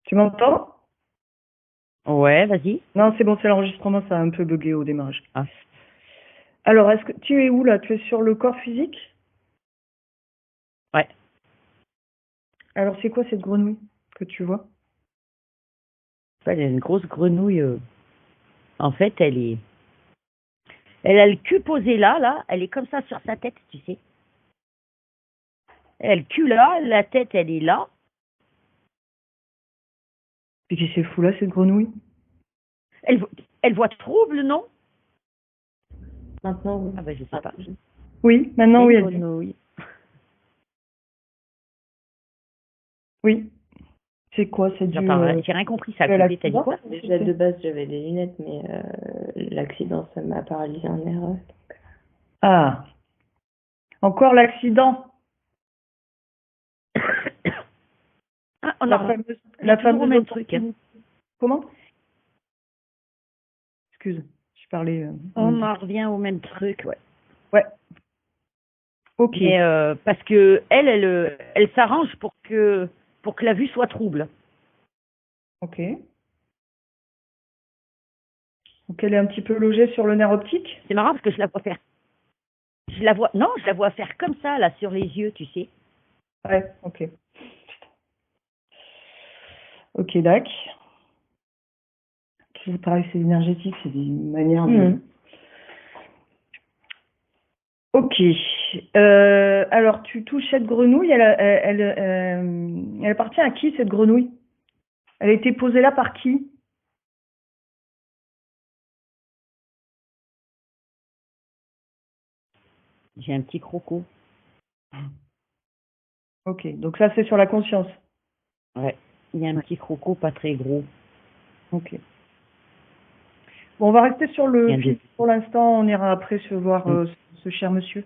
Tu m'entends? Ouais, vas-y. Non, c'est bon, c'est l'enregistrement, ça a un peu bugué au démarrage. Ah. Alors, est-ce que tu es où là? Tu es sur le corps physique? Ouais. Alors, c'est quoi cette grenouille que tu vois? Elle a une grosse grenouille. En fait, elle a le cul posé là. Elle est comme ça sur sa tête, tu sais. Elle a le cul là, la tête, elle est là. Et qui c'est fou là, cette grenouille? Elle, elle voit trouble, non? Maintenant, oui. Ah ben, je sais pas. Oui, maintenant, oui, Une elle dit. grenouille. Oui. C'est quoi? C'est dû J'ai rien compris, ça a à coupé. T'as dit l'accident? quoi? Déjà, de base, j'avais des lunettes, mais l'accident, ça m'a paralysé en erreur. Ah, encore l'accident. Ah, on La a la toujours au fameuse même truc. Hein. Comment? Excuse, je parlais. On en revient au même truc, ouais. Ouais. Ok. Mais parce que elle s'arrange pour que la vue soit trouble. Ok. Donc elle est un petit peu logée sur le nerf optique? C'est marrant parce que je la vois faire. Je la vois faire comme ça là sur les yeux, tu sais. Ouais, ok. Ok, d'accord. Toujours pareil, c'est énergétique, c'est des manières de. Ok. Alors, tu touches cette grenouille, elle appartient à qui cette grenouille? Elle a été posée là par qui? J'ai un petit croco. Ok, donc ça c'est sur la conscience. Ouais. Il y a un petit croco pas très gros. Ok. Bon, on va rester sur le physique pour l'instant, on ira après se voir ce cher monsieur.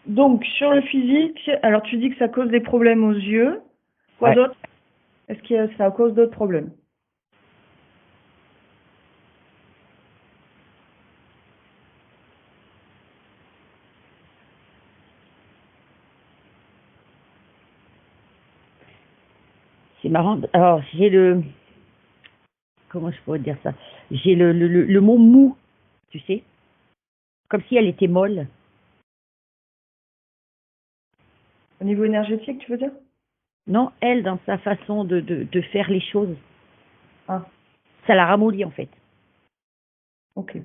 Donc, sur le physique, alors tu dis que ça cause des problèmes aux yeux. Quoi d'autre? Est-ce que ça cause d'autres problèmes? C'est marrant. Alors, j'ai le. Comment je pourrais dire ça? J'ai le mot mou, tu sais. Comme si elle était molle. Au niveau énergétique, tu veux dire? Non, elle, dans sa façon de faire les choses. Ah, Ça la ramollit, en fait. ok.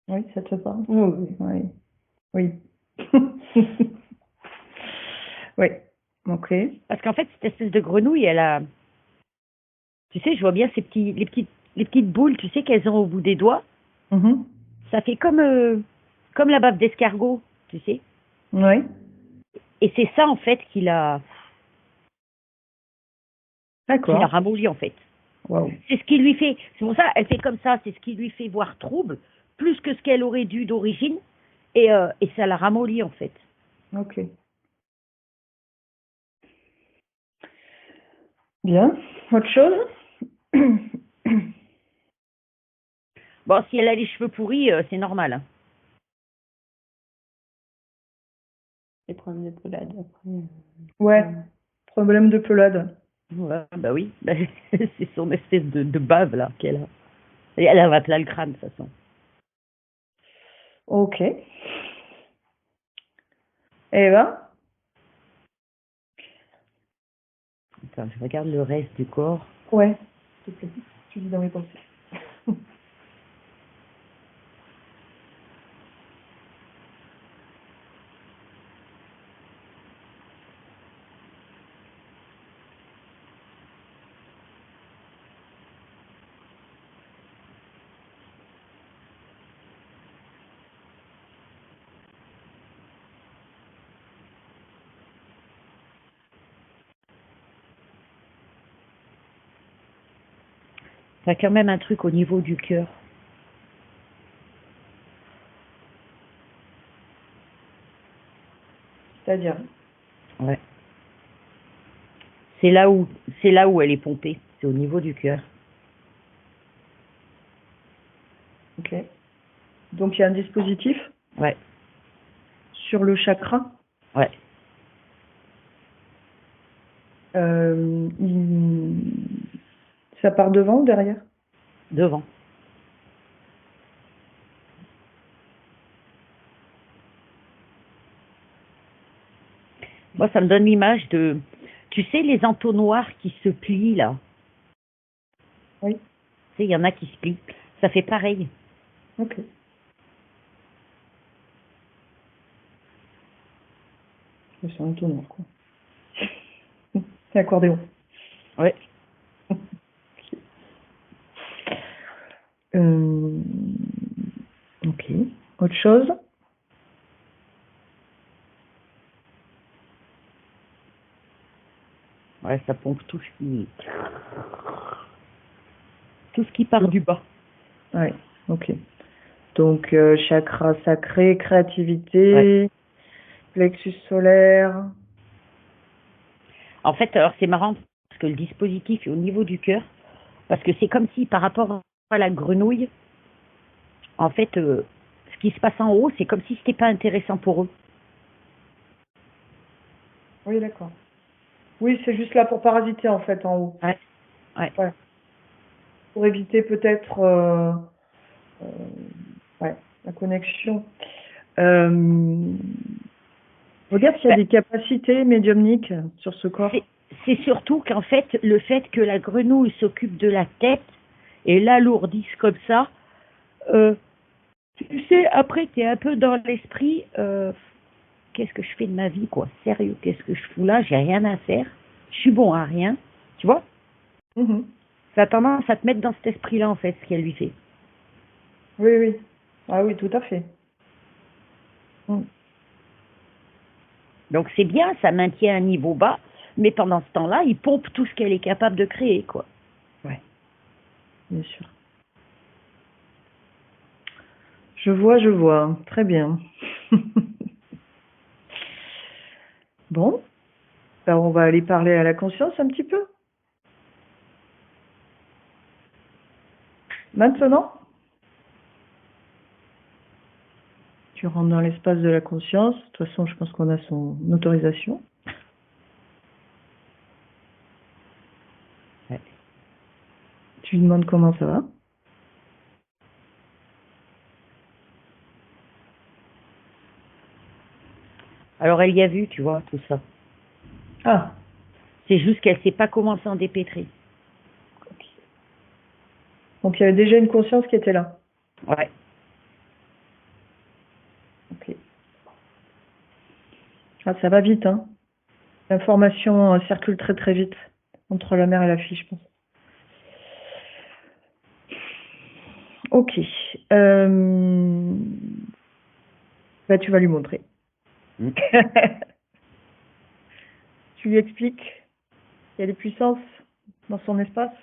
Oui, ça te parle? Oui, oui. Oui. Oui, ok. Parce qu'en fait, cette espèce de grenouille, elle a. Tu sais, je vois bien les petites boules, tu sais, qu'elles ont au bout des doigts. Mhm. Ça fait comme la bave d'escargot, tu sais. Oui, Et c'est ça, en fait, qui la d'accord. ramollit, en fait. Waouh. C'est ce qui lui fait, c'est pour ça, elle fait comme ça, c'est ce qui lui fait voir trouble, plus que ce qu'elle aurait dû d'origine, et ça la ramollit, en fait. Ok. Bien. Autre chose? Bon, si elle a les cheveux pourris, c'est normal. Hein. Les problèmes de pelade après. Ouais, problème de pelade. Ouais, bah oui, bah, c'est son espèce de bave, là, qu'elle a. Et elle va plein le crâne, de toute façon. Ok. Eh ben, Attends, je regarde le reste du corps. ouais, s'il te plaît, tu dis dans mes pensées. T'as quand même un truc au niveau du cœur. C'est-à-dire? Ouais. C'est là où elle est pompée. C'est au niveau du cœur. Ok. Donc il y a un dispositif Ouais. sur le chakra. Ouais. Ça part devant ou derrière? Devant. Moi, ça me donne l'image de, tu sais, les entonnoirs qui se plient là. Oui. Tu sais, il y en a qui se plient. Ça fait pareil. Ok. C'est un entonnoir, quoi. C'est accordéon. Ouais. Ok. Autre chose? Ouais, ça pompe tout ce qui part du bas. Ouais, ok. Donc, chakra sacré, créativité, Ouais. plexus solaire. En fait, alors c'est marrant parce que le dispositif est au niveau du cœur, parce que c'est comme si par rapport à la grenouille, en fait, ce qui se passe en haut, c'est comme si c'était pas intéressant pour eux. Oui, d'accord. Oui, c'est juste là pour parasiter, en fait, en haut. Ouais. Ouais. Ouais. Pour éviter peut-être euh, ouais, la connexion. Regarde s'il y a des capacités médiumniques sur ce corps. C'est surtout qu'en fait, le fait que la grenouille s'occupe de la tête et l'alourdisse comme ça, tu sais, après, tu es un peu dans l'esprit, qu'est-ce que je fais de ma vie, quoi? Sérieux, qu'est-ce que je fous là? J'ai rien à faire. Je suis bon à rien. Tu vois? Mhm. Ça a tendance à te mettre dans cet esprit-là, en fait, ce qu'elle lui fait. Oui, oui. Ah oui, tout à fait. Donc c'est bien, ça maintient un niveau bas, mais pendant ce temps-là, il pompe tout ce qu'elle est capable de créer, quoi. Ouais, bien sûr. Je vois. Très bien. Bon, ben on va aller parler à la conscience un petit peu. Maintenant, tu rentres dans l'espace de la conscience. De toute façon, je pense qu'on a son autorisation. Ouais. Tu lui demandes comment ça va. Alors elle y a vu, tu vois, tout ça. Ah, C'est juste qu'elle sait pas comment s'en dépêtrer. ok. Donc il y avait déjà une conscience qui était là. Ouais. Ok. Ah, ça va vite, hein. L'information circule très très vite entre la mère et la fille, je pense. Ok. Bah, tu vas lui montrer. Mm. Tu lui expliques qu'il y a des puissances dans son espace.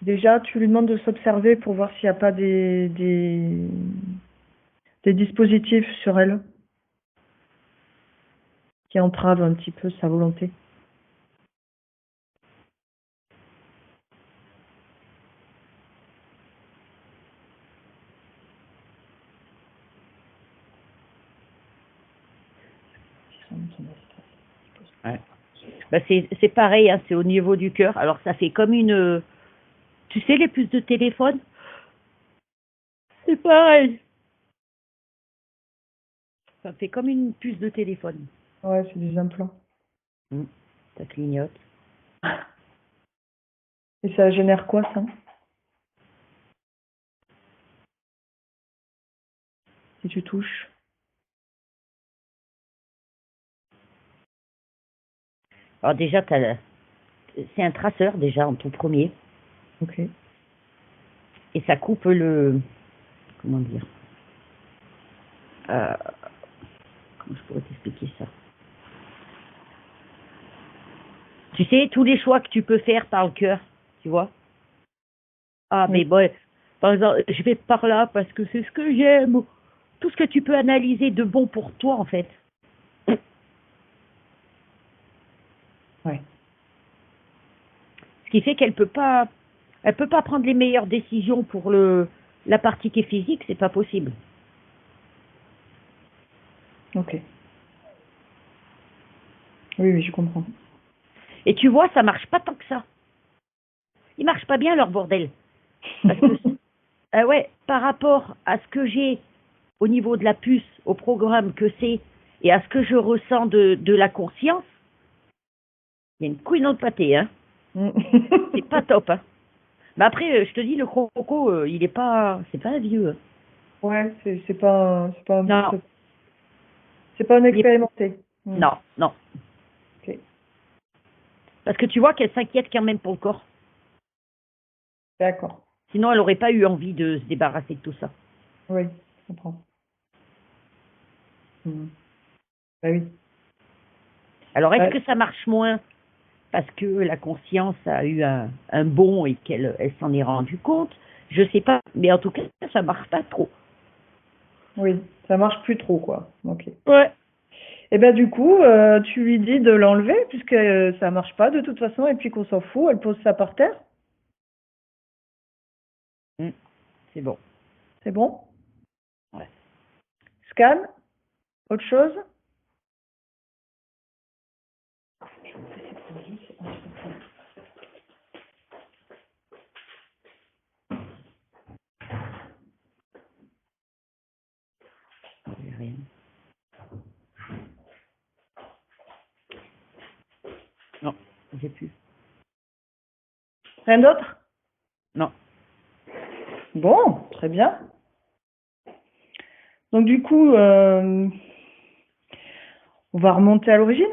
Déjà, tu lui demandes de s'observer pour voir s'il n'y a pas des dispositifs sur elle qui entravent un petit peu sa volonté. Ouais. Bah, c'est pareil, hein, c'est au niveau du cœur. Alors ça fait comme une... Tu sais, les puces de téléphone? C'est pareil. Ça fait comme une puce de téléphone. Ouais, c'est des implants. Ça clignote. Et ça génère quoi, ça? Si tu touches? Alors déjà, c'est un traceur déjà en tout premier. Ok. Et ça coupe le... Comment dire? Comment je pourrais t'expliquer ça? Tu sais, tous les choix que tu peux faire par le cœur, tu vois? Ah, Oui. mais bon, par exemple, je vais par là parce que c'est ce que j'aime. Tout ce que tu peux analyser de bon pour toi, en fait. Ouais. Ce qui fait elle peut pas prendre les meilleures décisions pour la partie qui est physique, c'est pas possible. Ok. Oui, oui, je comprends. Et tu vois, ça marche pas tant que ça. Ils marchent pas bien, leur bordel. Parce que, ouais, par rapport à ce que j'ai au niveau de la puce, au programme que c'est, et à ce que je ressens de la conscience, il y a une couille dans le pâté, hein. C'est pas top, hein. Mais après, je te dis, le croco, il est pas, c'est pas un vieux, hein. Ouais, c'est pas Non, c'est pas un il est- expérimenté. non, non. Ok, Parce que tu vois qu'elle s'inquiète quand même pour le corps. d'accord. Sinon, elle aurait pas eu envie de se débarrasser de tout ça. Oui, je comprends. Hmm. Bah oui. Alors, est-ce Ouais. que ça marche moins parce que la conscience a eu un bond et qu'elle elle s'en est rendue compte? Je sais pas, mais en tout cas, ça marche pas trop. Oui, ça marche plus trop, quoi. Ok. Ouais. Et ben du coup, tu lui dis de l'enlever puisque ça marche pas de toute façon et puis qu'on s'en fout. Elle pose ça par terre. Mm, c'est bon. C'est bon? Ouais. Scan? Autre chose? J'ai rien. Non, j'ai plus. Rien d'autre? Non. Bon, très bien. Donc du coup, on va remonter à l'origine?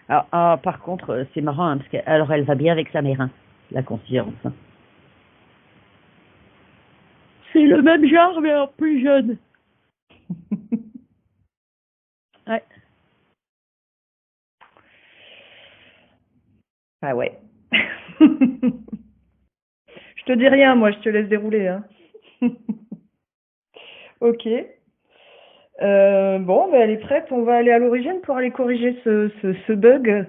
Ah, par contre, c'est marrant, hein, parce que alors elle va bien avec sa mère, hein, la conscience, hein. C'est le même genre, mais en plus jeune. Ouais. Ah ouais. Je te dis rien, moi, je te laisse dérouler, hein. Ok. Bon, ben, elle est prête. On va aller à l'origine pour aller corriger ce bug.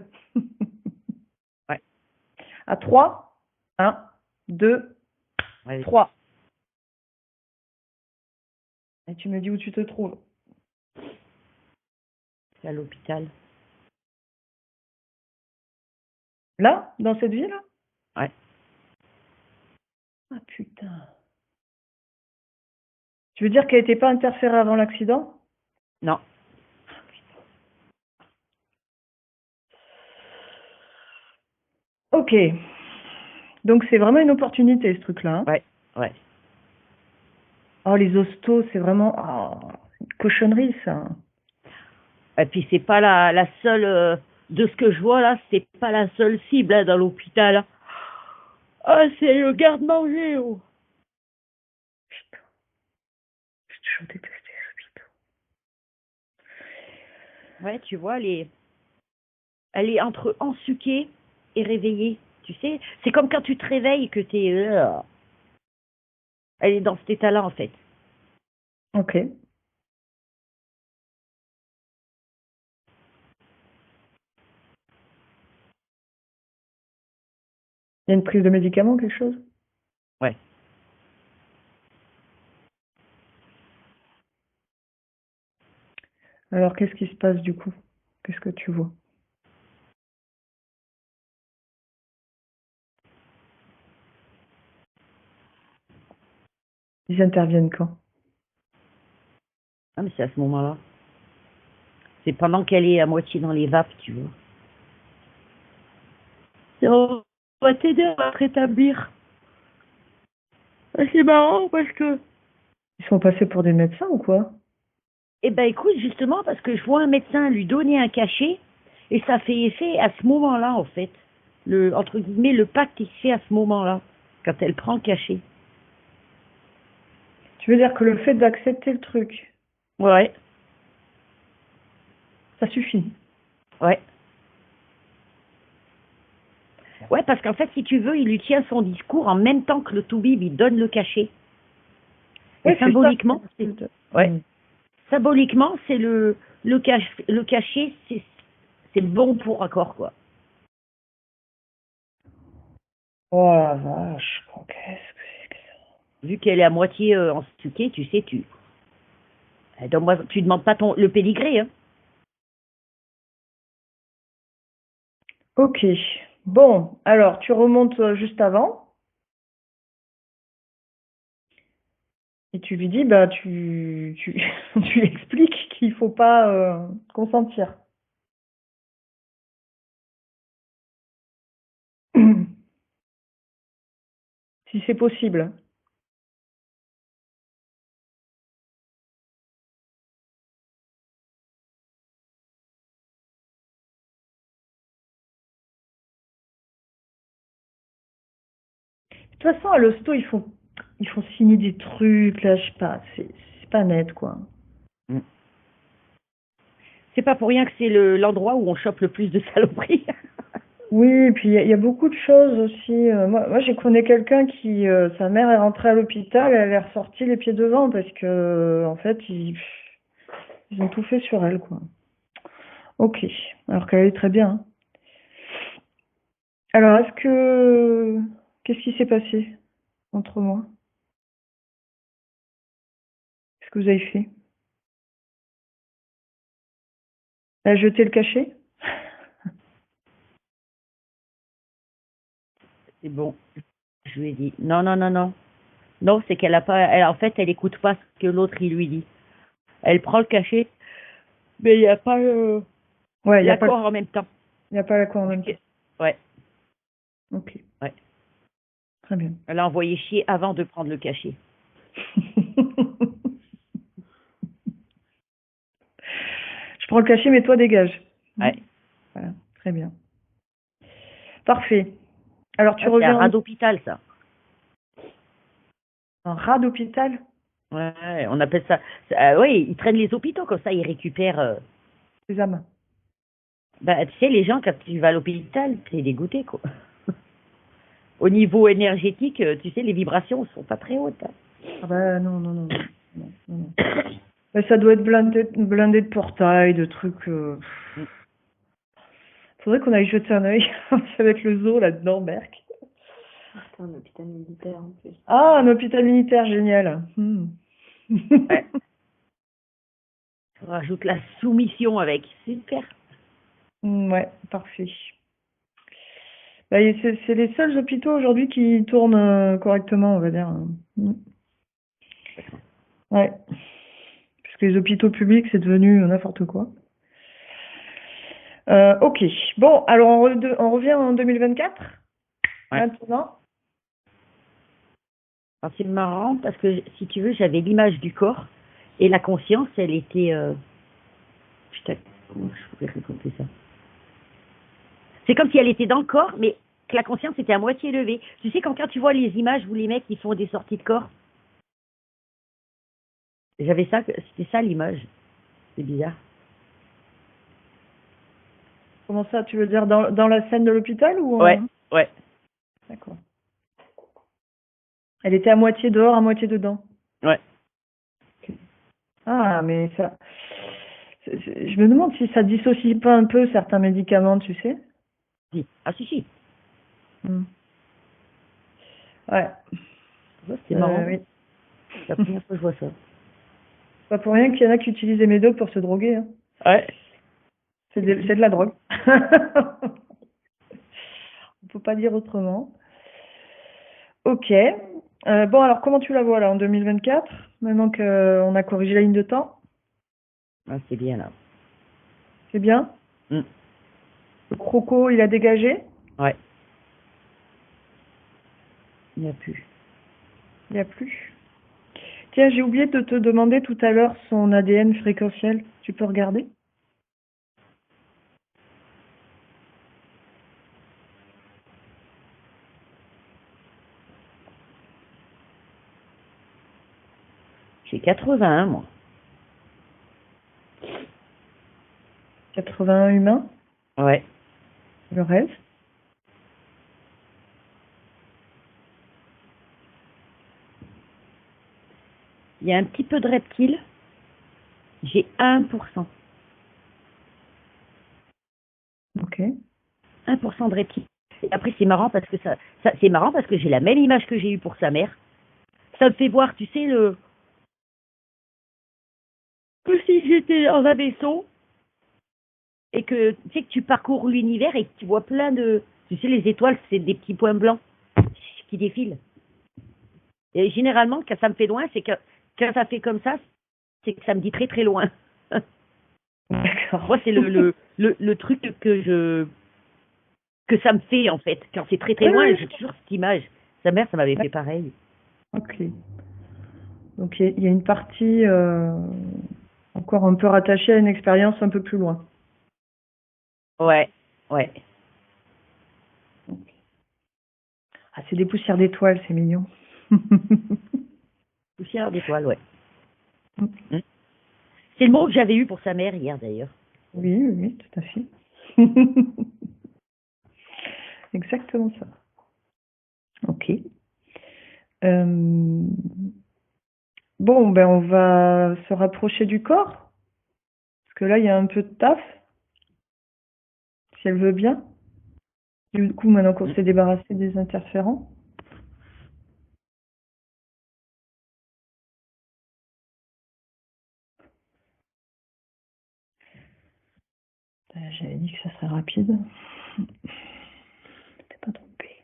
Ouais. À 3. 1, 2, Ouais. 3. Et tu me dis où tu te trouves. C'est à l'hôpital. Là, dans cette ville? Ouais. Ah putain. Tu veux dire qu'elle n'était pas interférée avant l'accident? Non. Ok. Donc c'est vraiment une opportunité ce truc-là, hein. Ouais. Ouais. Oh, les hostos, c'est vraiment une cochonnerie ça. Et puis c'est pas la seule, de ce que je vois là, c'est pas la seule cible, hein, dans l'hôpital. Ah, c'est le garde-manger, oh. Putain, j'ai toujours détesté les hôpitaux. Ouais, tu vois, elle est entre ensuquée et réveillée. Tu sais, c'est comme quand tu te réveilles que t'es, elle est dans cet état-là en fait. Ok. Il y a une prise de médicaments, quelque chose? Ouais. Alors qu'est-ce qui se passe du coup? Qu'est-ce que tu vois? Ils interviennent quand? Ah, mais c'est à ce moment-là. C'est pendant qu'elle est à moitié dans les vapes, tu vois. On va t'aider à te rétablir. C'est marrant parce que, Ils sont passés pour des médecins ou quoi? eh ben écoute, justement, parce que je vois un médecin lui donner un cachet, et ça fait effet à ce moment-là, en fait. Entre guillemets, le pacte, il se fait à ce moment-là, quand elle prend le cachet. Tu veux dire que le fait d'accepter le truc, Ouais, ça suffit? ouais. Ouais, parce qu'en fait, si tu veux, il lui tient son discours en même temps que le toubib, il donne le cachet. Et Oui, c'est ça. symboliquement, ouais, Hmm. symboliquement, c'est le cachet, c'est bon pour accord, quoi. Oh la vache, qu'est-ce que c'est que ça? Vu qu'elle est à moitié en stuquée, tu sais, tu. Donc, moi, tu demandes pas le pédigré, hein. Ok. Bon, alors tu remontes juste avant et tu lui dis, bah tu lui expliques qu'il faut pas consentir. Si c'est possible. De toute façon, à l'hosto, ils font signer des trucs, là, je sais pas, c'est pas net, quoi. Mm. C'est pas pour rien que c'est l'endroit où on chope le plus de saloperies. Oui, et puis il y a beaucoup de choses aussi. Moi j'ai connais quelqu'un qui, sa mère est rentrée à l'hôpital, elle est ressortie les pieds devant parce que, en fait, ils ont tout fait sur elle, quoi. Ok, alors qu'elle allait très bien, hein. Alors, qu'est-ce qui s'est passé entre moi? Qu'est-ce que vous avez fait? Elle a jeté le cachet? C'est bon. Je lui ai dit, non, non, non, non. Non, c'est qu'elle a pas, en fait, elle écoute pas ce que l'autre, il lui dit. Elle prend le cachet, mais il n'y a pas Ouais, l'accord en même temps. il y a pas l'accord en même temps. Ouais, Ok, ouais. très bien. Elle a envoyé chier avant de prendre le cachet. Je prends le cachet, mais toi dégage. Ouais. Voilà, très bien. Parfait. Alors tu Ah, c'est un reviens rat d'hôpital, ça. en rat d'hôpital? Ouais, on appelle ça. Oui, ils traînent les hôpitaux, comme ça, ils récupèrent. Les âmes. Bah, tu sais, les gens, quand tu vas à l'hôpital, t'es dégoûté, quoi. Au niveau énergétique, tu sais, les vibrations sont pas très hautes, hein. Ah bah non, non, non, non, non, non, non. Bah, ça doit être blindé de portails, de trucs. Faudrait qu'on aille jeter un œil avec le zoo là-dedans, Berck. C'est un hôpital militaire en plus. Ah, un hôpital militaire, génial. Ouais. On rajoute la soumission avec. Super. Ouais, parfait. Bah, c'est les seuls hôpitaux aujourd'hui qui tournent correctement, on va dire. Ouais. Parce que les hôpitaux publics, c'est devenu n'importe quoi. Ok. Bon, alors on revient en 2024, Ouais. maintenant. Alors, c'est marrant parce que si tu veux, j'avais l'image du corps et la conscience, elle était. Putain, comment je pourrais raconter ça? C'est comme si elle était dans le corps, mais que la conscience était à moitié levée. Tu sais, quand tu vois les images où les mecs ils font des sorties de corps, j'avais ça, c'était ça l'image. C'est bizarre. Comment ça, tu veux dire dans la scène de l'hôpital ou Ouais, ouais. D'accord. Elle était à moitié dehors, à moitié dedans. Ouais. Ah, mais ça. Je me demande si ça dissocie pas un peu certains médicaments, tu sais. Si. Ah si, si. Ouais. Ouais, c'est marrant. Oui. C'est la première fois que je vois ça. Pas pour rien qu'il y en a qui utilisent des médocs pour se droguer, hein. Ouais. C'est de la drogue. On peut pas dire autrement. Ok. Bon, alors comment tu la vois là en 2024, maintenant qu'on a corrigé la ligne de temps? Ah, c'est bien là. C'est bien? Mm. Le croco, il a dégagé? Ouais. Il n'y a plus. Il n'y a plus. Tiens, j'ai oublié de te demander tout à l'heure son ADN fréquentiel. Tu peux regarder? J'ai 81, moi. 81 humains? Ouais. Le reste? Il y a un petit peu de reptile. J'ai 1%. Ok. 1% de reptile. Et après, c'est marrant parce que c'est marrant parce que j'ai la même image que j'ai eue pour sa mère. Ça me fait voir, tu sais, que si j'étais dans un vaisseau et que tu sais que tu parcours l'univers et que tu vois plein de... Tu sais, les étoiles, c'est des petits points blancs qui défilent. Et généralement, quand ça me fait loin, c'est que quand ça fait comme ça, c'est que ça me dit très très loin. D'accord. Moi, c'est le truc que ça me fait en fait. Quand c'est très très loin, Oui. j'ai toujours cette image. Sa mère, ça m'avait fait pareil. Ok. Donc il y a une partie encore un peu rattachée à une expérience un peu plus loin. Ouais, ouais. Ah, c'est des poussières d'étoiles, c'est mignon. Poussière d'étoiles, ouais. Mm. C'est le mot que j'avais eu pour sa mère hier d'ailleurs. Oui, oui, oui, tout à fait. Exactement ça. Ok. Euh, Bon, ben on va se rapprocher du corps, parce que là, il y a un peu de taf, si elle veut bien. Du coup, maintenant qu'on Mm. s'est débarrassé des interférents. J'avais dit que ça serait rapide. T'es pas trompé.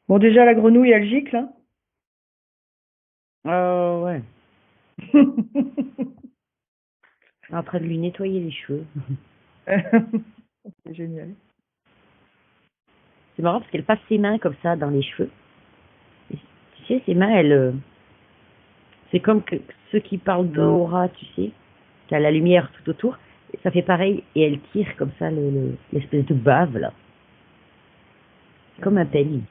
Bon, déjà, la grenouille, elle gicle, hein. Ouais. En train de lui nettoyer les cheveux. C'est génial. C'est marrant parce qu'elle passe ses mains comme ça dans les cheveux. Et tu sais, ses mains, c'est comme que ceux qui parlent d'aura, tu sais, qui a la lumière tout autour. Et ça fait pareil et elle tire comme ça l'espèce de bave là, comme un peigne.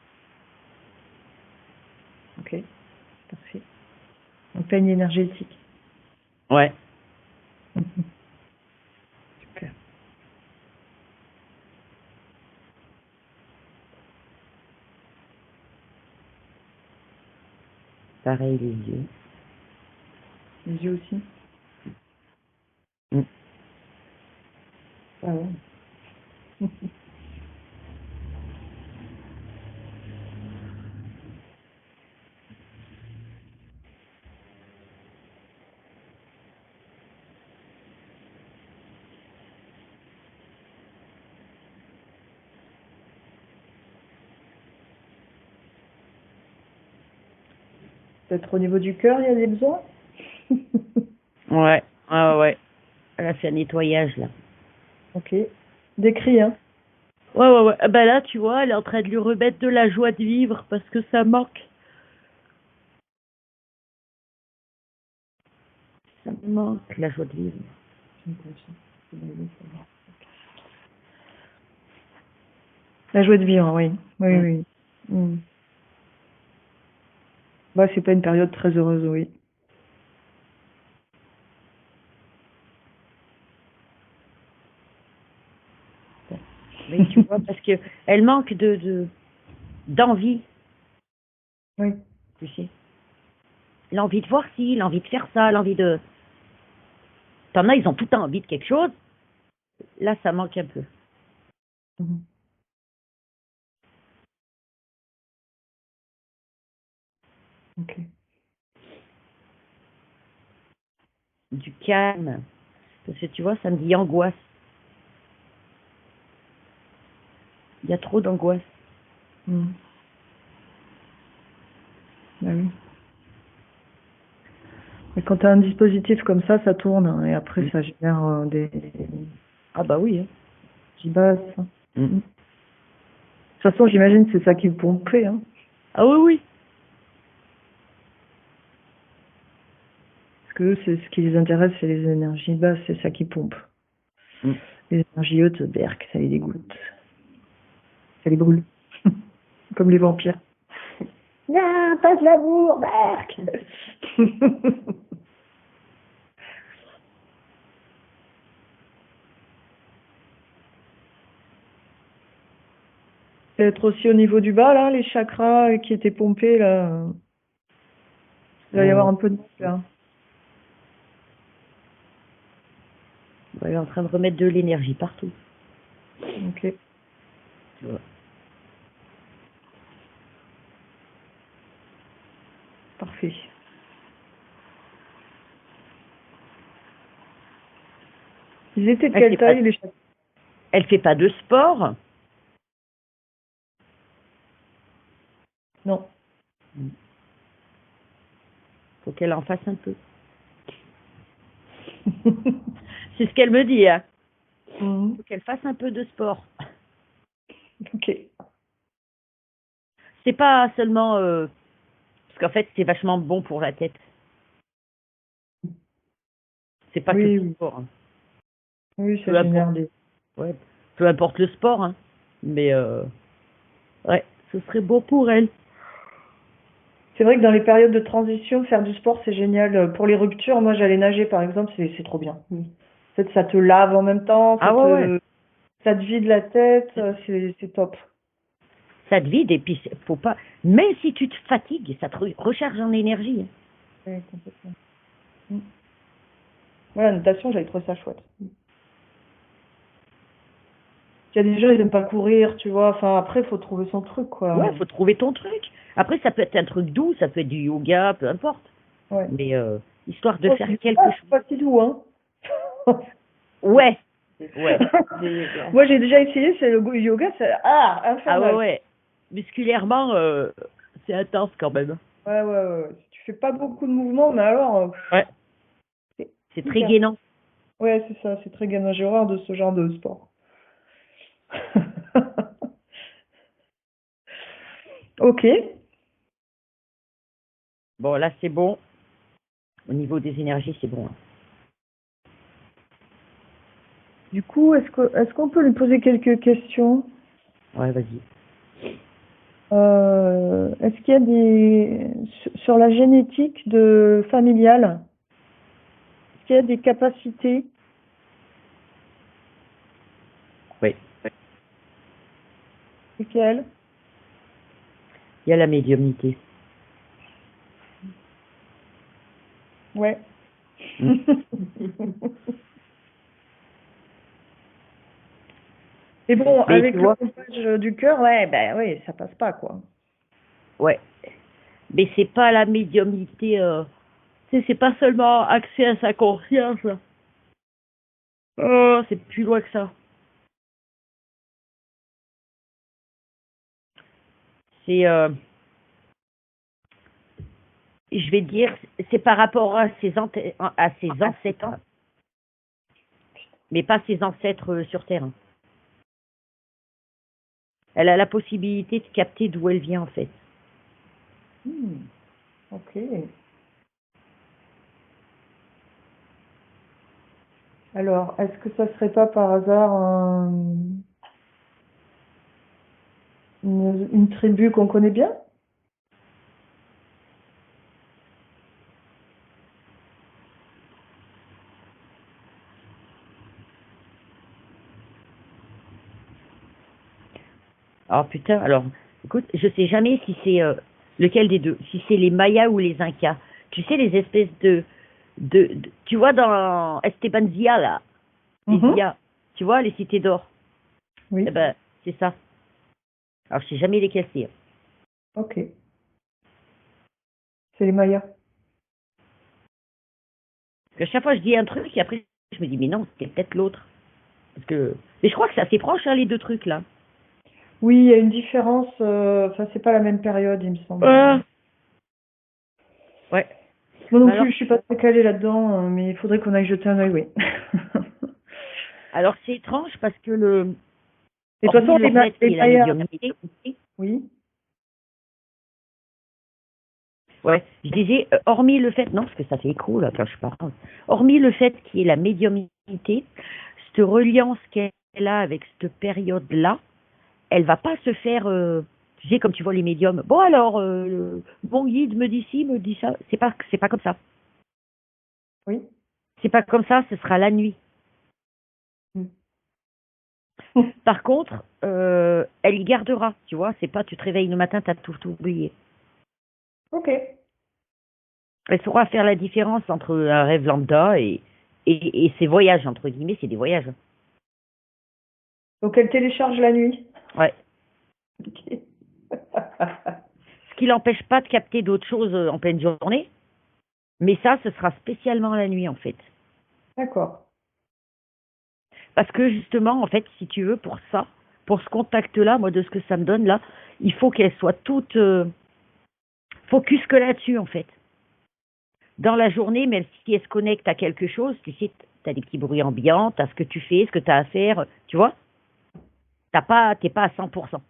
Ok, parfait. Un peigne énergétique. Ouais. Super. Pareil les yeux. Les yeux aussi. Mm. Ah ouais. Peut-être au niveau du cœur, il y a des besoins. Ouais. Ah ouais. Elle a fait un nettoyage là. Ok. Décris, hein. Ouais. Ah, bah là, tu vois, elle est en train de lui remettre de la joie de vivre parce que ça manque. Ça me manque la joie de vivre. La joie de vivre, oui. Oui, Mm. oui. Mm. Bah, c'est pas une période très heureuse, oui. Mais tu vois, parce que elle manque d'envie, Oui. tu sais. L'envie de voir ci, l'envie de faire ça, l'envie de. T'en as, ils ont tout le temps envie de quelque chose. Là, ça manque un peu. Mhm. Ok. Du calme. Parce que tu vois, ça me dit angoisse. Il y a trop d'angoisse. Mm. Bah oui. Et quand tu as un dispositif comme ça tourne, hein, et après Mm. ça génère des Ah bah oui. Hein. basses. Mm. De toute façon, j'imagine que c'est ça qui est pompé, hein. Ah oui, oui. Parce que eux, c'est ce qui les intéresse, c'est les énergies basses, c'est ça qui pompe. Mm. Les énergies hautes, berk, ça les dégoûte. Ça les brûle. Comme les vampires. Non, pas de l'amour, berk. Peut-être aussi au niveau du bas, là, les chakras qui étaient pompés, là. Il va y avoir un peu de manque, là. Elle est en train de remettre de l'énergie partout. Ok. Tu vois. Ils étaient de Elle quelle fait pas, taille, les chats? elle fait pas de sport. Non. Faut qu'elle en fasse un peu. C'est ce qu'elle me dit, hein. Mhm. Faut qu'elle fasse un peu de sport. Ok. C'est pas seulement parce qu'en fait c'est vachement bon pour la tête. C'est pas que Oui, le oui. sport, hein. Oui, ça Peu importe, génère des... ouais, peu importe le sport, hein. Mais ouais, ce serait beau pour elle. C'est vrai que dans les périodes de transition, faire du sport, c'est génial. Pour les ruptures, moi, j'allais nager, par exemple, c'est trop bien. En fait, ça te lave en même temps, Ah ouais, ouais. ça te vide la tête, c'est top. Ça te vide et puis faut pas. Même si tu te fatigues, ça te recharge en énergie, hein. Oui, complètement. Mm. Voilà, la natation, j'avais trouvé ça chouette. Il y a des gens, ils n'aiment pas courir, tu vois. Enfin, après, il faut trouver son truc, Ouais, quoi. faut trouver ton truc. Après, ça peut être un truc doux, ça peut être du yoga, peu importe. Ouais. Mais histoire de Oh, faire c'est quelque chose. pas si doux, hein. Ouais, ouais. De yoga. Moi, j'ai déjà essayé, c'est le yoga, c'est Ah ouais, infernal. ouais. Musculairement, c'est intense quand même. Ouais, ouais, ouais. Tu fais pas beaucoup de mouvements, mais alors, Ouais, c'est c'est très hyper. gainant. Ouais, c'est ça, c'est très gagnant. J'ai horreur de ce genre de sport. Ok. Bon, là, c'est bon. Au niveau des énergies, c'est bon, hein. Du coup, est-ce qu'on peut lui poser quelques questions? Ouais, vas-y. Est-ce qu'il y a sur la génétique familiale, est-ce qu'il y a des capacités? Oui. Lesquelles? Il y a la médiumnité. Ouais. Mm. Mais bon, Mais avec tu le vois, pompage du cœur, ouais, ben oui, ça passe pas, quoi. ouais. Mais c'est pas la médiumnité. Tu sais, c'est pas seulement accès à sa conscience, là. Oh, c'est plus loin que ça. C'est, je vais dire, c'est par rapport à à ses ancêtres, mais pas ses ancêtres sur Terre, hein. Elle a la possibilité de capter d'où elle vient, en fait. Ok. Alors, est-ce que ça serait pas par hasard une tribu qu'on connaît bien? Alors, putain, alors, écoute, je sais jamais si c'est lequel des deux, si c'est les Mayas ou les Incas. Tu sais, les espèces tu vois, dans Esteban Zia, là, les Mhm. Zia, tu vois, les cités d'or. Oui. Eh ben, c'est ça. Alors, je sais jamais lesquels c'est, hein. Ok. C'est les Mayas. Parce qu'à chaque fois, je dis un truc et après, je me dis, mais non, c'était peut-être l'autre. Parce que, mais je crois que c'est assez proche, hein, les deux trucs, là. Oui, il y a une différence. Enfin, c'est pas la même période, il me semble. Ouais. Moi non Mais alors, plus, je suis pas très calée là-dedans, mais il faudrait qu'on aille jeter un œil, oui. alors c'est étrange parce que Et de toute hormis façon, le fait qu'il Les y ait la Mayas, médiumnité, oui. ouais, je disais, hormis le fait, non, parce que ça fait écho, là, quand je parle, hormis le fait qu'il y ait la médiumnité, cette reliance qu'elle a avec cette période-là, elle va pas se faire, tu sais, comme tu vois les médiums, bon alors, mon guide me dit ci, me dit ça, c'est pas comme ça. Oui. C'est pas comme ça, ce sera la nuit. Mm. Par contre, elle y gardera, tu vois, c'est pas tu te réveilles le matin, t'as tout oublié. Ok. Elle saura faire la différence entre un rêve lambda et ses voyages, entre guillemets, c'est des voyages. Donc elle télécharge la nuit. Ouais. Ok. Ce qui l'empêche pas de capter d'autres choses en pleine journée, mais ça, ce sera spécialement la nuit, en fait. D'accord. Parce que justement, en fait, si tu veux, pour ça, pour ce contact-là, moi, de ce que ça me donne là, il faut qu'elle soit toute focus que là-dessus, en fait. Dans la journée, même si elle se connecte à quelque chose, tu sais, tu as des petits bruits ambiants, tu as ce que tu fais, ce que tu as à faire, tu vois, t'es pas à 100%.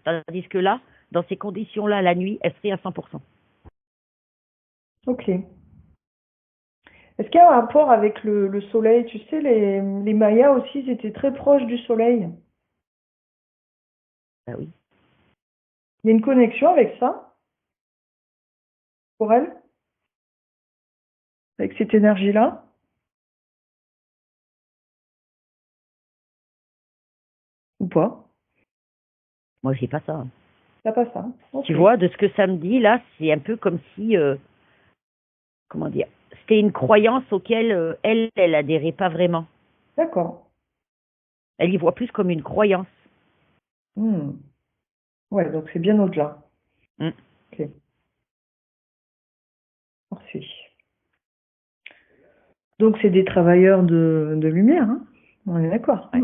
Tandis que là, dans ces conditions-là, la nuit, elle serait à 100%. Ok. Est-ce qu'il y a un rapport avec le soleil? Tu sais, les Mayas aussi, ils étaient très proches du soleil. Ben oui. Il y a une connexion avec ça, pour elle, avec cette énergie-là, ou pas? Moi, j'ai pas ça, hein. T'as pas ça? Ok. Tu vois, de ce que ça me dit, là, c'est un peu comme si, comment dire, c'était une croyance auquel elle adhérait pas vraiment. D'accord. Elle y voit plus comme une croyance. Hmm. Ouais, donc c'est bien au-delà. Mm. Ok, parfait. Donc c'est des travailleurs de lumière, hein? On est d'accord. Ouais.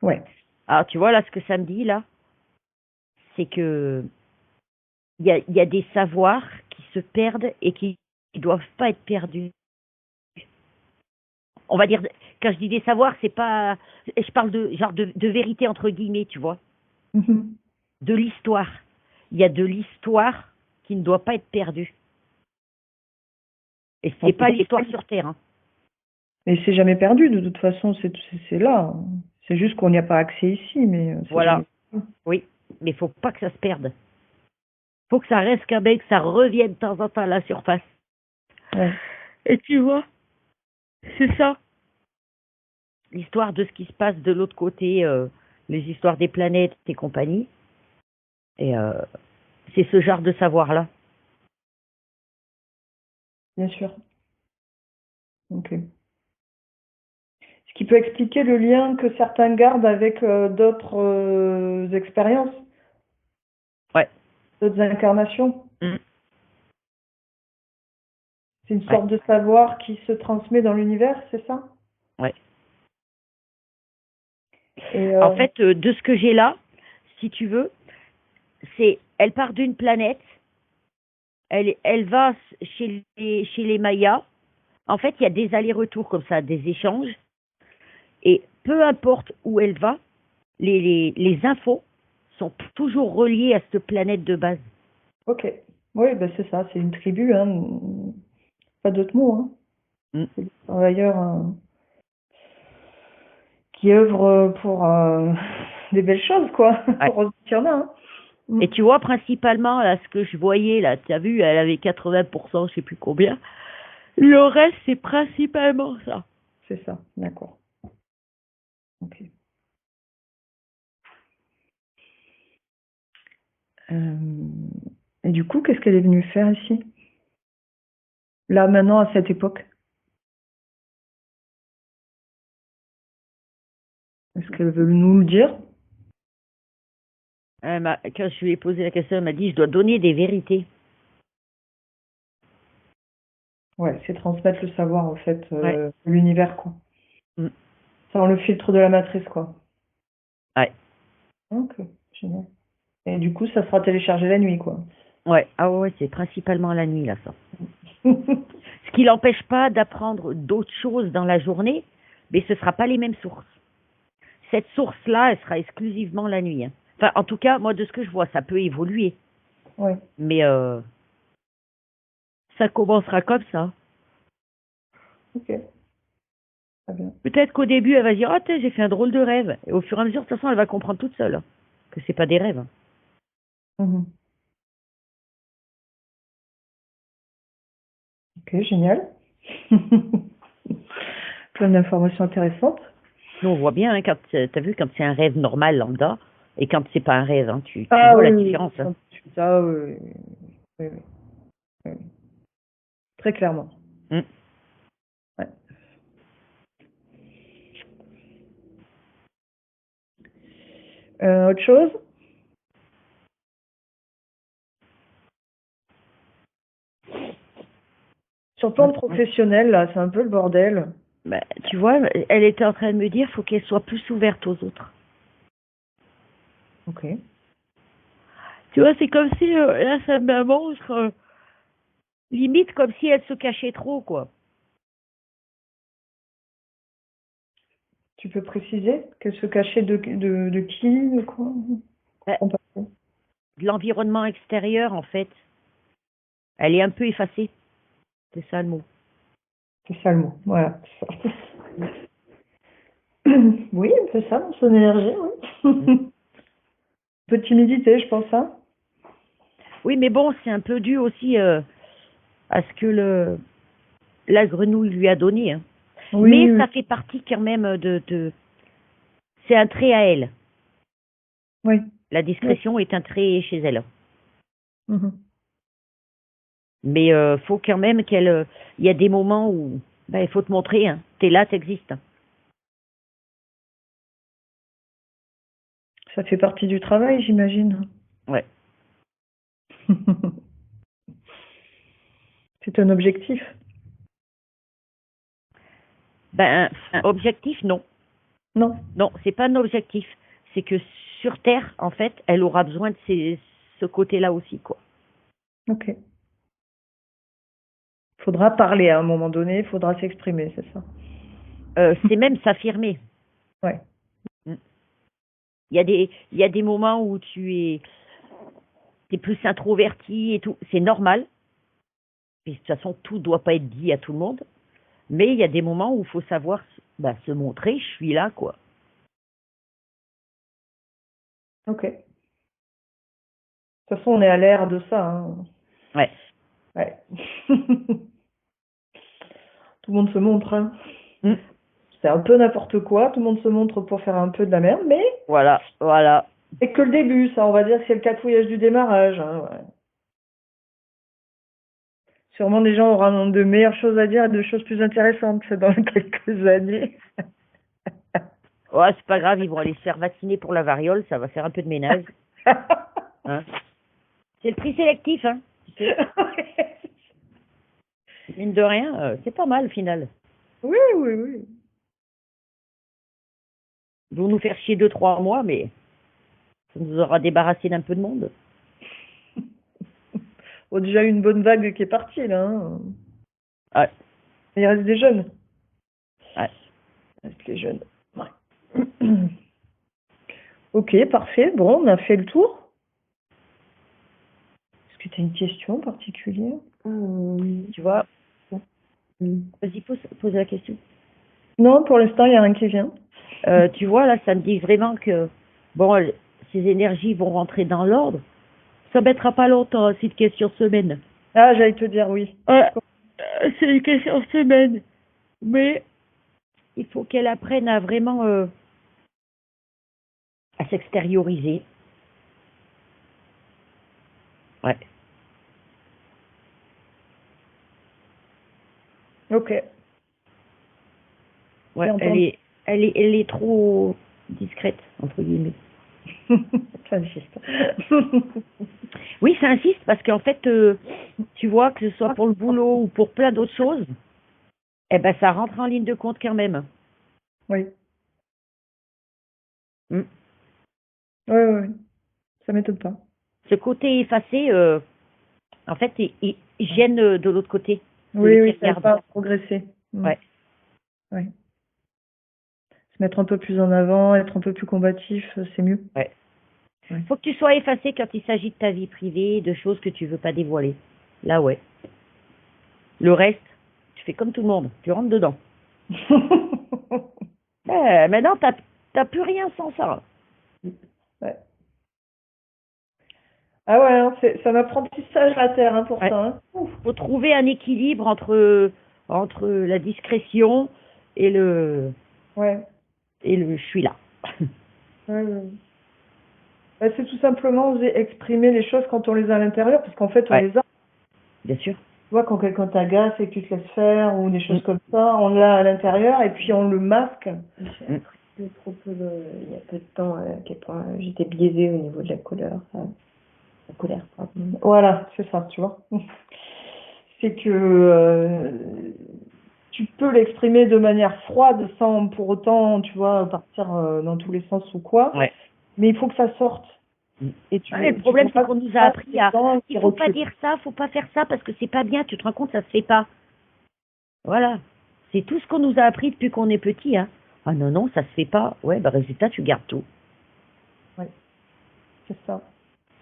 Ouais. Alors, tu vois, là, ce que ça me dit, là, c'est que il y a des savoirs qui se perdent et qui ne doivent pas être perdus. On va dire, quand je dis des savoirs, c'est pas, je parle de genre de vérité entre guillemets, tu vois, Mhm. de l'histoire. Il y a de l'histoire qui ne doit pas être perdue. Et c'est pas l'histoire sur Terre, hein. Et c'est jamais perdu, de toute façon, c'est là. C'est juste qu'on n'y a pas accès ici, mais c'est Voilà. jamais. Oui, mais il faut pas que ça se perde. Faut que ça reste qu'un bec, que ça revienne de temps en temps à la surface. Ouais. Et tu vois, c'est ça. L'histoire de ce qui se passe de l'autre côté, les histoires des planètes et compagnie. Et c'est ce genre de savoir-là. Bien sûr. Ok. Ce qui peut expliquer le lien que certains gardent avec d'autres expériences, Ouais. d'autres incarnations. Mm. C'est une Ouais. sorte de savoir qui se transmet dans l'univers, c'est ça? Ouais. Et En fait, de ce que j'ai là, si tu veux, c'est, elle part d'une planète, elle va chez les Mayas. En fait, il y a des allers-retours comme ça, des échanges. Et peu importe où elle va, les infos sont toujours reliées à cette planète de base. ok. Oui, ben c'est ça, c'est une tribu, hein. Pas d'autre mot, hein. Mm. C'est des travailleurs qui œuvrent pour des belles choses, quoi. Ouais. Heureusement qu'il y en a, hein. Mm. Et tu vois, principalement, là, ce que je voyais, là, tu as vu, elle avait 80%, je sais plus combien. Le reste, c'est principalement ça. C'est ça, d'accord. Ok. Euh, Et du coup, qu'est-ce qu'elle est venue faire ici? Là, maintenant, à cette époque? Est-ce qu'elle veut nous le dire? Quand je lui ai posé la question, elle m'a dit, je dois donner des vérités. Ouais, c'est transmettre le savoir, en fait, Ouais. de l'univers, quoi. Mm. Sans le filtre de la matrice, quoi. Ouais. Ok, génial. Et du coup, ça sera téléchargé la nuit, quoi. Ouais. Ah ouais, c'est principalement la nuit, là, ça. Ce qui l'empêche pas d'apprendre d'autres choses dans la journée, mais ce ne sera pas les mêmes sources. Cette source-là, elle sera exclusivement la nuit, hein. Enfin, en tout cas, moi, de ce que je vois, ça peut évoluer, Ouais, mais ça commencera comme ça. ok, très bien. Peut-être qu'au début, elle va dire, oh, j'ai fait un drôle de rêve. Et au fur et à mesure, de toute façon, elle va comprendre toute seule que c'est pas des rêves, hein. Mhm. Ok, génial. Plein d'informations intéressantes. Nous, on voit bien, hein, quand t'as vu, quand c'est un rêve normal, lambda, et quand c'est pas un rêve, hein, tu Ah vois la oui, différence, hein. ça, oui, oui, oui, oui. Très clairement. Mm. Ouais. Autre chose? Sur le plan professionnel, là, c'est un peu le bordel. Bah, tu vois, elle était en train de me dire faut qu'elle soit plus ouverte aux autres. Ok. Tu vois, c'est comme si là, ça me monstre, limite comme si elle se cachait trop, quoi. Tu peux préciser qu'elle se cachait de qui, de quoi? Je Euh, comprends pas trop. De l'environnement extérieur, en fait. Elle est un peu effacée. C'est ça le mot. C'est ça le mot. Voilà. Oui, un peu ça, dans son énergie, oui. Un peu de timidité, je pense, hein. Oui, mais bon, c'est un peu dû aussi à ce que la grenouille lui a donné, hein. Oui, Mais oui. ça fait partie quand même c'est un trait à elle. Oui. La discrétion est un trait chez elle. Mhm. Mais faut quand même qu'elle. Il y a des moments où ben, il faut te montrer, hein. T'es là, t'existes. Ça fait partie du travail, j'imagine. Ouais. C'est un objectif. Ben, objectif, non. Non. Non, c'est pas un objectif. C'est que sur Terre, en fait, elle aura besoin de ce côté-là aussi, quoi. Ok. Faudra parler à un moment donné, faudra s'exprimer, c'est ça. C'est même s'affirmer. Ouais. Mm. Il y a des moments où t'es plus introverti et tout. C'est normal. Et de toute façon, tout doit pas être dit à tout le monde. Mais il y a des moments où il faut savoir ben, se montrer. Je suis là, quoi. Ok. De toute façon, on est à l'ère de ça, hein. Ouais. Ouais. Tout le monde se montre, hein. Mm. C'est un peu n'importe quoi, tout le monde se montre pour faire un peu de la merde, mais Voilà, voilà. c'est que le début, ça, on va dire que c'est le cafouillage du démarrage, hein, ouais. Sûrement des gens auront de meilleures choses à dire et de choses plus intéressantes dans quelques années. Ouais, c'est pas grave, ils vont aller se faire vacciner pour la variole, ça va faire un peu de ménage. Hein. C'est le prix sélectif, hein. Tu sais. Mine de rien, c'est pas mal au final. Oui, oui, oui. Ils vont nous faire chier 2, 3 mois, mais ça nous aura débarrassé d'un peu de monde. Bon, déjà une bonne vague qui est partie, là, hein. Ouais, Il reste des jeunes. ouais. Il reste les jeunes. Ouais. Ok, parfait. Bon, on a fait le tour. Est-ce que tu as une question particulière? Tu vois, Mm. vas-y, pose la question. Non, pour l'instant, il n'y a rien qui vient. Tu vois, là, ça me dit vraiment que, bon, ces énergies vont rentrer dans l'ordre. Ça mettra pas longtemps, c'est une question semaine. Ah, j'allais te dire oui. Ouais, c'est une question semaine. Mais il faut qu'elle apprenne à vraiment à s'extérioriser. Ouais. Ok. Ouais, J'ai entendu. elle est trop discrète, entre guillemets. J'insiste. Oui, ça insiste parce qu'en fait, tu vois, que ce soit pour le boulot ou pour plein d'autres choses, eh ben, ça rentre en ligne de compte quand même. Oui. Mm. Oui, oui, oui. Ça m'étonne pas. Ce côté effacé, en fait, il gêne de l'autre côté, celui Oui, qui oui, ça aide regarde. pas à progresser. Ouais. Ouais. Se mettre un peu plus en avant, être un peu plus combatif, c'est mieux. Ouais. Ouais. Faut que tu sois effacé quand il s'agit de ta vie privée, de choses que tu veux pas dévoiler. Là, ouais. Le reste, tu fais comme tout le monde, tu rentres dedans. Maintenant, t'as plus rien sans ça. Ouais. Ah ouais, hein, c'est un apprentissage la terre, hein, pour Ouais. ça. Hein. Ouf. Faut trouver un équilibre entre la discrétion et Ouais. je suis là. Ouais, ouais. Bah, c'est tout simplement oser exprimer les choses quand on les a à l'intérieur, parce qu'en fait, on Ouais, les a. bien sûr. Tu vois, quand quelqu'un t'agace et que tu te laisses faire, ou des choses Mm, comme ça, on l'a à l'intérieur, et puis on le masque. J'ai mm. appris le propos il y a peu de temps à quel point j'étais biaisée au niveau de la couleur. La colère, pardon. Voilà, c'est ça, tu vois. c'est que tu peux l'exprimer de manière froide sans pour autant, tu vois, partir dans tous les sens ou quoi. Ouais. Mais il faut que ça sorte. Et Le problème, c'est qu'on nous a appris à il faut pas dire ça, faut pas faire ça parce que c'est pas bien, tu te rends compte, ça se fait pas. Voilà. C'est tout ce qu'on nous a appris depuis qu'on est petit, hein. Ah non, non, ça se fait pas. Ouais, bah résultat, tu gardes tout. Ouais, c'est ça.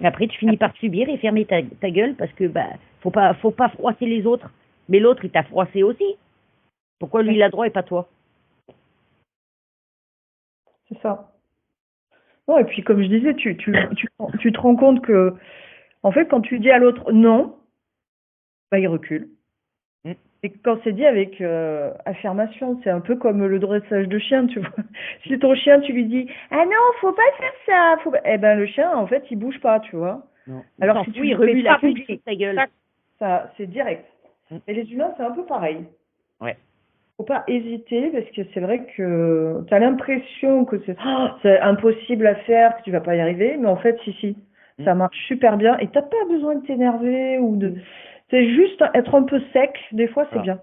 Et après, tu finis par subir et fermer ta gueule parce que bah faut pas froisser les autres. Mais l'autre, il t'a froissé aussi. Pourquoi lui, il a droit et pas toi? C'est ça. Non, et puis comme je disais, tu te rends compte que, en fait, quand tu dis à l'autre non, bah, il recule. Et quand c'est dit avec affirmation, c'est un peu comme le dressage de chien, tu vois. Si ton chien, tu lui dis ah non, faut pas faire ça, faut pas... eh ben le chien, en fait, il bouge pas, tu vois. Non. Alors si tu il remue la queue, il fait ta gueule. Ça, c'est direct. Et les humains, c'est un peu pareil. Ouais. Faut pas hésiter parce que c'est vrai que tu as l'impression que c'est impossible à faire, que tu vas pas y arriver, mais en fait, si, ça marche super bien et t'as pas besoin de t'énerver ou de. C'est juste être un peu sec, des fois, c'est bien.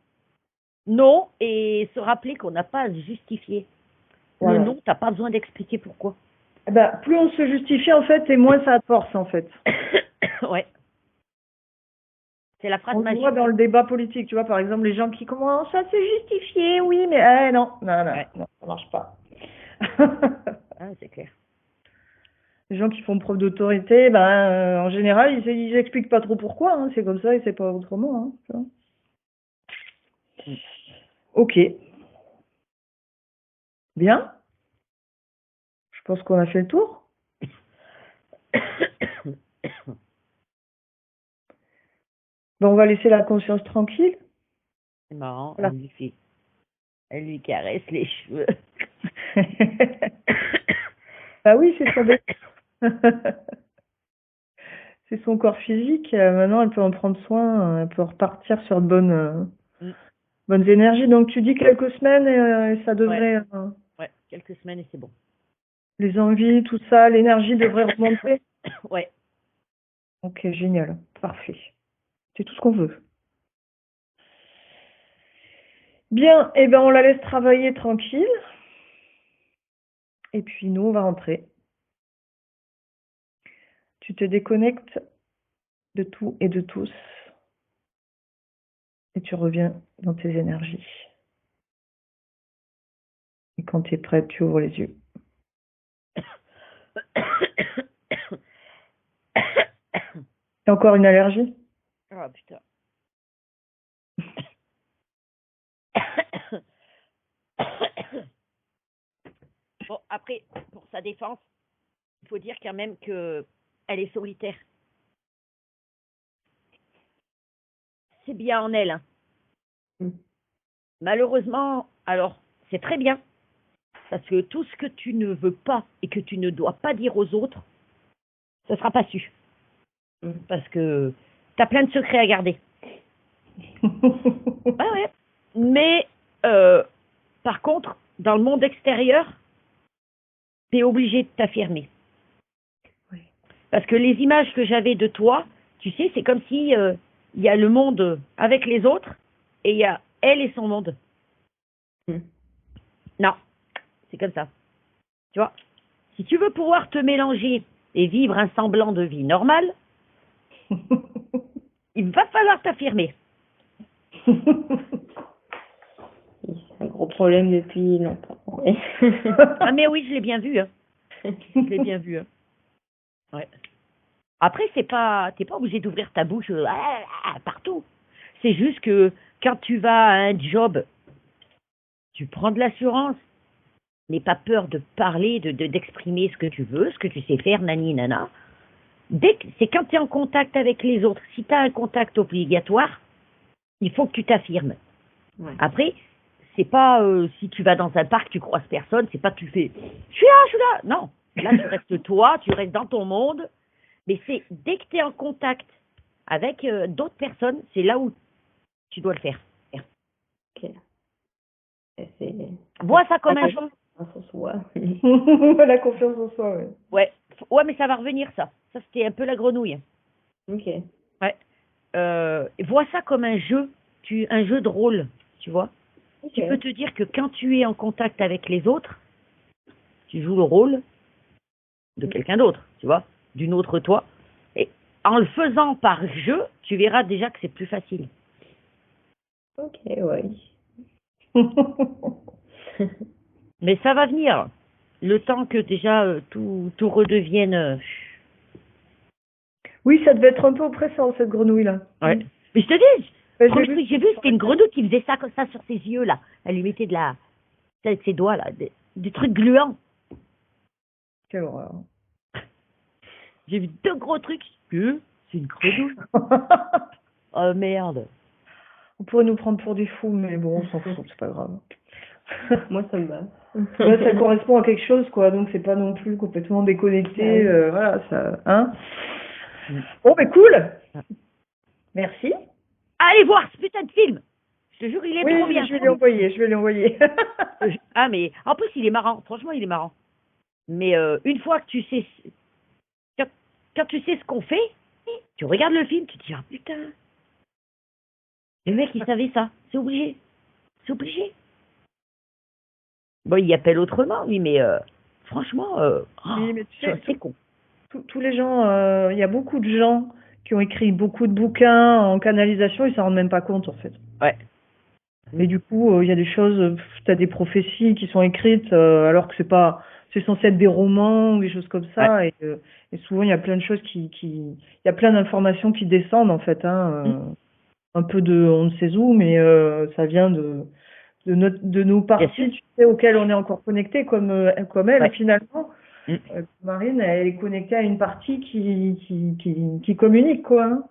Non, et se rappeler qu'on n'a pas à se justifier. Voilà. Le non, t'as pas besoin d'expliquer pourquoi. Eh ben, plus on se justifie, en fait, et moins ça a de force, en fait. Ouais. C'est la phrase On le magique. voit dans le débat politique, tu vois, par exemple, les gens qui commencent à se justifier, oui, mais non, ça marche pas. C'est clair. Les gens qui font preuve d'autorité, en général, ils expliquent pas trop pourquoi, hein, c'est comme ça et c'est pas autrement. Hein, tu vois. Ok. Bien. Je pense qu'on a fait le tour. On va laisser la conscience tranquille. C'est marrant, Voilà. Elle lui caresse les cheveux. Ah oui, c'est son c'est son corps physique. Maintenant, elle peut en prendre soin. Elle peut repartir sur de bonnes énergies. Donc, tu dis quelques semaines et ça devrait... Ouais, quelques semaines et c'est bon. Les envies, tout ça, l'énergie devrait remonter. Ouais. Ok, génial. Parfait. C'est tout ce qu'on veut. Bien, eh ben on la laisse travailler tranquille. Et puis nous, on va rentrer. Tu te déconnectes de tout et de tous. Et tu reviens dans tes énergies. Et quand tu es prête, tu ouvres les yeux. T'as encore une allergie? Ah putain. Bon, après, pour sa défense, il faut dire quand même que elle est solitaire. C'est bien en elle. Hein. Malheureusement, alors, c'est très bien. Parce que tout ce que tu ne veux pas et que tu ne dois pas dire aux autres, ce ne sera pas su. Parce que tu as plein de secrets à garder. Ouais. Mais, par contre, dans le monde extérieur, tu es obligé de t'affirmer. Oui. Parce que les images que j'avais de toi, tu sais, c'est comme si il y a le monde avec les autres et il y a elle et son monde. Non, c'est comme ça. Tu vois, si tu veux pouvoir te mélanger et vivre un semblant de vie normale, il va falloir t'affirmer. C'est un gros problème depuis longtemps. Ouais. Ah mais oui, je l'ai bien vu. Hein. Je l'ai bien vu. Hein. Ouais. Après, t'es pas obligé d'ouvrir ta bouche partout. C'est juste que quand tu vas à un job, tu prends de l'assurance. N'aie pas peur de parler, d'exprimer ce que tu veux, ce que tu sais faire, nani, nana. C'est quand tu es en contact avec les autres. Si tu as un contact obligatoire, il faut que tu t'affirmes. Ouais. Après, c'est pas si tu vas dans un parc, tu croises personne, c'est pas que tu fais je suis là. Non, là tu restes toi, tu restes dans ton monde. Mais c'est dès que tu es en contact avec d'autres personnes, c'est là où tu dois le faire. Ok. Vois ça comme un jeu. En soi. La confiance en soi, oui. Ouais, mais ça va revenir ça. Ça, c'était un peu la grenouille. Ok. Ouais. vois ça comme un jeu, un jeu de rôle, tu vois. Ok. Tu peux te dire que quand tu es en contact avec les autres, tu joues le rôle de quelqu'un d'autre, tu vois, d'une autre toi. Et en le faisant par jeu, tu verras déjà que c'est plus facile. Ok, ouais. Mais ça va venir. Le temps que déjà tout redevienne. Oui, ça devait être un peu oppressant, cette grenouille-là. Ouais. Mais je te dis, Ouais, le premier truc que j'ai vu, c'était une grenouille qui faisait ça comme ça sur ses yeux là. Elle lui mettait avec ses doigts là, des trucs gluants. Quelle horreur. J'ai vu 2 gros trucs. C'est une grenouille. Oh merde. On pourrait nous prendre pour des fous, mais bon, on s'en fout, c'est pas grave. Moi, ça me va. Ouais, ça correspond à quelque chose, quoi, donc c'est pas non plus complètement déconnecté, voilà, ça, hein. Bon, mais cool. Merci. Allez voir ce putain de film. Je te jure, il est Oui, trop bien. je vais lui envoyer, je vais lui envoyer. Ah, mais en plus, il est marrant. Franchement, il est marrant. Mais une fois que tu sais, quand tu sais ce qu'on fait, tu regardes le film, tu te dis, ah putain, le mec, il savait ça. C'est obligé. C'est obligé. Bon, il appelle autrement, lui, mais franchement, Oui, mais tu sais, c'est con. tous les gens, il y a beaucoup de gens qui ont écrit beaucoup de bouquins en canalisation, ils s'en rendent même pas compte, en fait. Ouais. Mais du coup, il y a des choses, tu as des prophéties qui sont écrites alors que c'est censé être des romans ou des choses comme ça. Et souvent, il y a plein de choses il y a plein d'informations qui descendent en fait, hein, un peu de, on ne sait où, mais ça vient de nos parties, tu sais, auxquelles on est encore connecté, comme elle finalement. Marine, elle est connectée à une partie qui communique, quoi. Hein.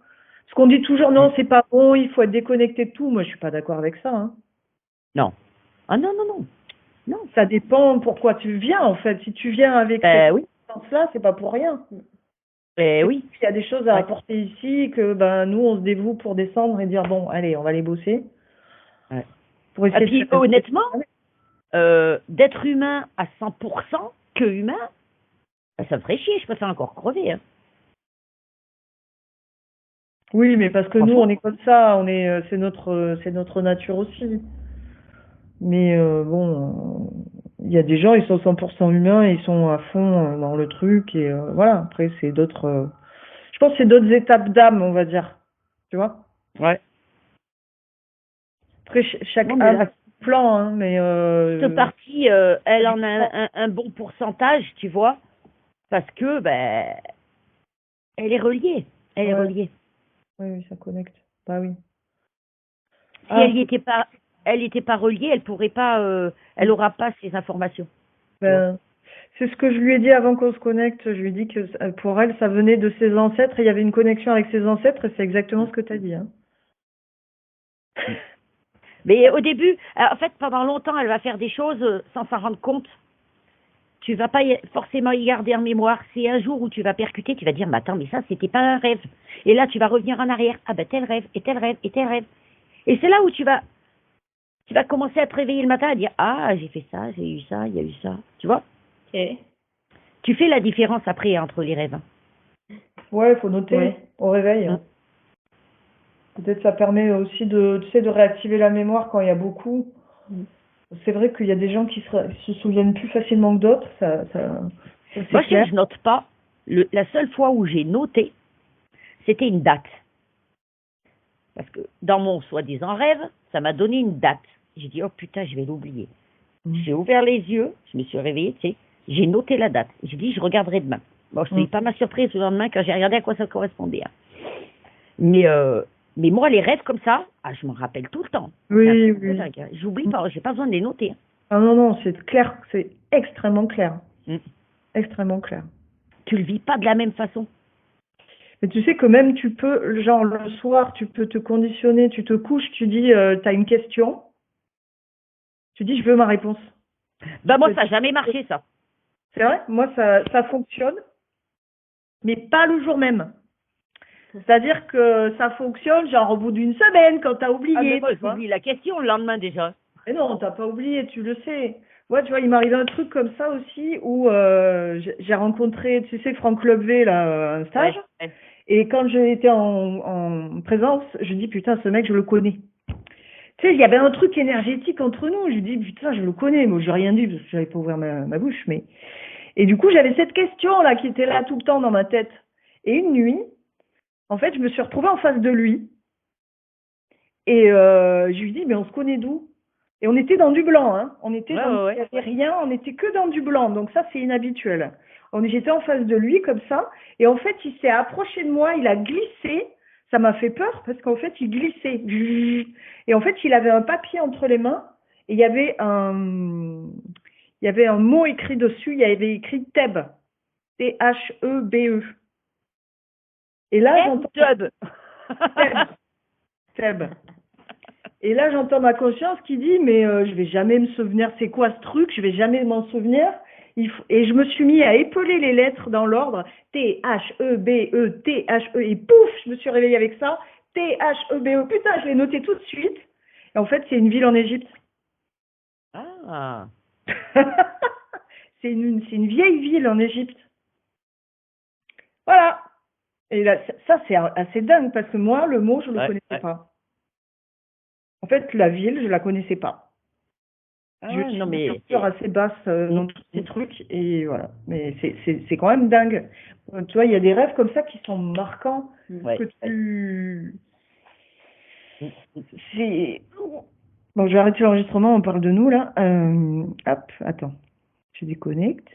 Parce qu'on dit toujours non, c'est pas bon, il faut être déconnecté de tout. Moi, je suis pas d'accord avec ça. Hein. Non. Ah non, non, non. Non. Ça dépend pourquoi tu viens, en fait. Si tu viens avec cette sens-là, c'est pas pour rien. Oui. Il y a des choses à apporter ici que ben nous, on se dévoue pour descendre et dire bon, allez, on va les bosser. Ouais. Pour essayer et puis, honnêtement, d'être humain à 100% que humain, ça me ferait chier, je préfère encore crever. Hein. Oui, mais parce que nous, on est comme ça, c'est notre nature aussi. Mais bon, il y a des gens, ils sont 100% humains, et ils sont à fond dans le truc, et voilà. Après, c'est d'autres. Je pense que c'est d'autres étapes d'âme, on va dire. Tu vois? Ouais. Après, chaque âme a son plan, hein, mais. Cette partie, elle en a un bon pourcentage, tu vois, parce que, ben, elle est reliée. Elle est reliée. Oui, ça connecte. Bah oui. Si elle n'était pas reliée, elle pourrait pas, elle aura pas ces informations. Ben, c'est ce que je lui ai dit avant qu'on se connecte. Je lui ai dit que pour elle, ça venait de ses ancêtres et il y avait une connexion avec ses ancêtres et c'est exactement ce que tu as dit. Hein. Mais au début, en fait, pendant longtemps, elle va faire des choses sans s'en rendre compte. Tu vas pas forcément y garder en mémoire. C'est un jour où tu vas percuter, tu vas dire, mais attends, mais ça, c'était pas un rêve. Et là, tu vas revenir en arrière. Ah ben, tel rêve, et tel rêve, et tel rêve. Et c'est là où tu vas commencer à te réveiller le matin à dire, ah, j'ai fait ça, j'ai eu ça, il y a eu ça. Tu vois? Tu fais la différence après entre les rêves. Ouais, il faut noter au réveil. Hein. Peut-être ça permet aussi de réactiver la mémoire quand il y a beaucoup. C'est vrai qu'il y a des gens qui se souviennent plus facilement que d'autres. Moi, je note pas. La seule fois où j'ai noté, c'était une date. Parce que dans mon soi-disant rêve, ça m'a donné une date. J'ai dit, oh putain, je vais l'oublier. J'ai ouvert les yeux, je me suis réveillée, tu sais, j'ai noté la date. J'ai dit, je regarderai demain. Bon, je ne pas ma surprise le lendemain quand j'ai regardé à quoi ça correspondait. Hein. Mais moi, les rêves comme ça, je m'en rappelle tout le temps. Oui. J'oublie pas, j'ai pas besoin de les noter. Hein. Ah non, c'est clair, c'est extrêmement clair. Extrêmement clair. Tu le vis pas de la même façon. Mais tu sais que même tu peux, genre le soir, tu peux te conditionner, tu te couches, tu dis, tu as une question, tu dis, je veux ma réponse. Bah moi, ça n'a jamais marché, ça. C'est vrai? Moi, ça fonctionne, mais pas le jour même. C'est-à-dire que ça fonctionne genre au bout d'une semaine quand t'as oublié. Ah mais moi, j'oublie la question le lendemain déjà. Mais non, t'as pas oublié, tu le sais. Ouais, tu vois, il m'arrive un truc comme ça aussi où j'ai rencontré, tu sais, Franck Lobvé, là, un stage. Et quand j'étais en présence, je dis putain, ce mec, je le connais. Tu sais, il y avait un truc énergétique entre nous. Je dis putain, je le connais. Moi, j'ai rien dit parce que j'avais pas ouvert ma bouche. Mais et du coup, j'avais cette question-là qui était là tout le temps dans ma tête. Et une nuit, en fait, je me suis retrouvée en face de lui. Et je lui dis, mais on se connaît d'où? Et on était dans du blanc, hein. On était Ouais, dans, ouais, il n'y ouais. avait rien, on était que dans du blanc. Donc ça, c'est inhabituel. J'étais en face de lui comme ça. Et en fait, il s'est approché de moi, il a glissé. Ça m'a fait peur parce qu'en fait, il glissait. Et en fait, il avait un papier entre les mains et il y avait un mot écrit dessus. Il y avait écrit Thèbes. Thebe. Et là, j'entends Job. Thèbes. Thèbes. Et là, j'entends ma conscience qui dit, mais je vais jamais me souvenir, c'est quoi ce truc? Je vais jamais m'en souvenir. Et je me suis mis à épeler les lettres dans l'ordre. Thebe, The, et pouf, je me suis réveillée avec ça. Thebe. Putain, je l'ai noté tout de suite. Et en fait, c'est une ville en Égypte. Ah. C'est une vieille ville en Égypte. Voilà. Et là, ça, c'est assez dingue parce que moi, le mot, je ne le Ouais, connaissais ouais. pas. En fait, la ville, je ne la connaissais pas. Ah Je ouais, suis non, une mais. culture assez basse dans tous ces trucs et voilà. Mais c'est quand même dingue. Tu vois, il y a des rêves comme ça qui sont marquants Ouais. que tu. Mm. C'est. Bon, je vais arrêter l'enregistrement, on parle de nous là. Hop, attends. Je déconnecte.